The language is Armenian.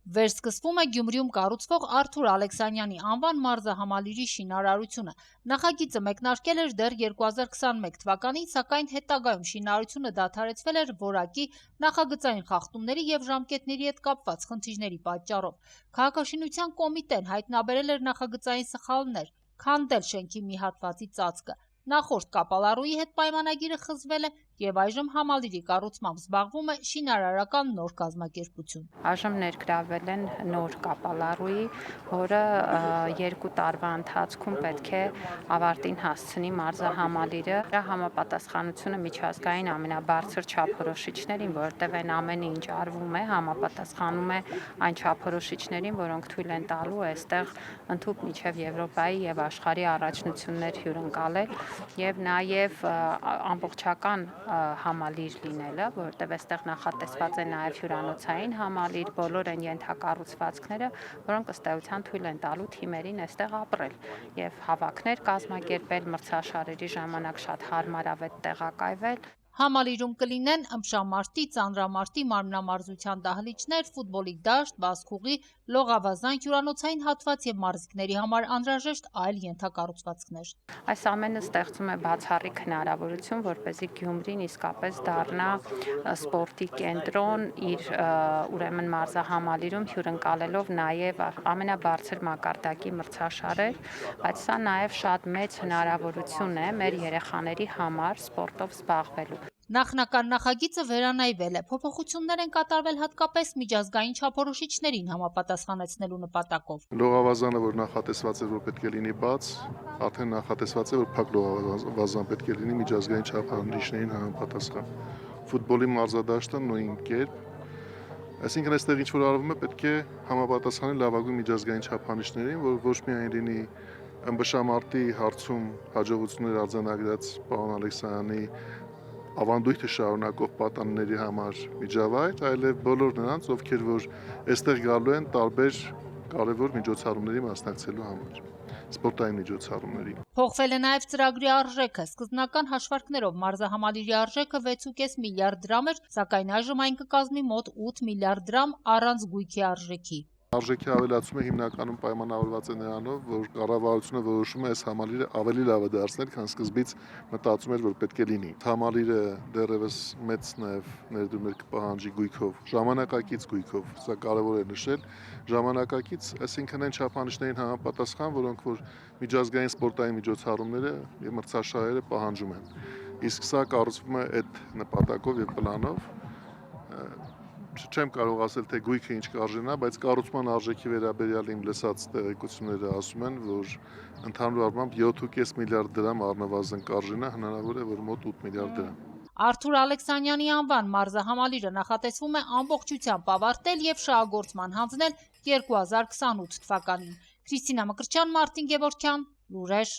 Վերսկսվում է Գյումրիում կառուցվող Արթուր Ալեքսանյանի անվան մարզահամալիրի շինարարությունը։ Նախագիծը մեկնարկել էր դեռ 2021 թվականին, սակայն հետագայում շինարարությունը դադարեցվել էր որակի, նախագծային խախտումների եւ ժամկետների հետ կապված խնդիրների պատճառով։ Քաղաքաշինության կոմիտեն հայտնաբերել էր նախագծային սխալներ, քանդել շենքի մի հատվածի ծածկը։ Նախորդ կապալառուի հետ պայմանագիրը խզվել է եւ այժմ համալիրի կառուցմամբ զբաղվում է շինարարական նոր կազմակերպություն։ Այժմ ներգրավել են նոր կապալառուի, որը 2 տարվա ընթացքում պետք է ավարտին հասցնի մարզահամալիրը։ Դրա համապատասխանությունը միջազգային ամենաբարձր չափորոշիչներին, որտեղ այն ամենը ինչ արվում է, համապատասխանում է այն չափորոշիչներին, որոնք թույլ են տալու այստեղ ընդհանուր միջև Եվրոպայի եւ աշխարհի առաջնություններ հյուրընկալել եւ նաեւ ամբողջական համալիր լինելը, որտեղ այստեղ նախատեսված է նաեւ հյուրանոցային համալիր, բոլոր այն ենթակառուցվածքները, որոնք ըստ էության թույլ են տալու թիմերին այստեղ ապրել եւ հավաքներ կազմակերպել, մրցաշարերի ժամանակ շատ հարմարավետ տեղակայվել։ Համալիրում կլինեն ըմբշամարտի, ծանրամարտի, մարմնամարզության դահլիճներ, ֆուտբոլի դաշտ, բասկուղի, լողավազան, հյուրանոցային հատված եւ մարզիկների համար անհրաժեշտ այլ ենթակառուցվածքներ։ Այս ամենը ստեղծում է բացառիկ հնարավորություն, որպեսզի Գյումրին իսկապես դառնա սպորտի կենտրոն, իր ուրեմն մարզահամալիրում հյուրընկալելով նաեւ ամենաբարձր մակարդակի մրցաշարեր, բայց սա նաեւ շատ մեծ հնարավորություն է մեր երեխաների համար սպորտով զբաղվելու։ Նախնական նախագիծը վերանայվել է, փոփոխություններ են կատարվել հատկապես միջազգային չափորոշիչներին համապատասխանեցնելու նպատակով։ Լողավազանը, որ նախատեսված է, որ պետք է լինի բաց, արդեն նախատեսված է, որ փակ լողավազան պետք է լինի միջազգային չափորոշիչներին համապատասխան։ Ֆուտբոլի մարզադաշտը նույն կերպ, այսինքն այստեղ ինչ որ արվում է, պետք է համապատասխանի լավագույն միջազգային չափանիշներին, որ ոչ միայն լինի ըմբշամարտի հարցում հաջողություններ արձանագրած պարոն Ալեքսանյանի ավանդույթը շարունակող պատանիների համար միջավայր, այլև բոլոր նրանց, ովքեր որ այստեղ գալու են տարբեր կարևոր միջոցառումների մասնակցելու համար, սպորտային միջոցառումների։ Փոխվել է նաև ծրագրի արժեքը։ Սկզբնական հաշվարկներով մարզահամալիրի արժեքը 6.5 միլիարդ դրամ էր, սակայն այժմ այն կկազմի մոտ 8 միլիարդ դրամ առանց գույքի արժեքի։ Արժեքի ավելացումը հիմնականում պայմանավորված է նրանով, որ կառավարությունը որոշում է այս համալիրը ավելի լավը դարձնել, քան սկզբից մտածում էր, որ պետք է լինի։ Համալիրը դեռևս մեծ նաև ներդրումներ կպահանջի գույքով, ժամանակակից գույքով, սա կարևոր է նշել, ժամանակակից, այսինքն այն չափանիշներին համապատասխան, որոնք որ միջազգային սպորտային միջոցառումները եւ մրցաշարերը պահանջում են։ Իսկ սա կառուցվում է այդ նպատակով եւ պլանով։ Չեմ կարող ասել, թե գույքը ինչ կարժենա, բայց կառուցման արժեքի վերաբերյալ իմ լսած տեղեկությունները ասում են, որ ընդհանուր առմամբ 7.5 միլիարդ դրամ առնվազն կարժենա, հնարավոր է, որ մոտ 8 միլիարդ դրամ։ Արթուր Ալեքսանյանի անվան մարզահամալիրը նախատեսվում է ամբողջությամբ ավարտել եւ շահագործման հանձնել 2028 թվականին։ Քրիստինա Մկրտչյան, Մարտին Գևորգյան, լուրեր։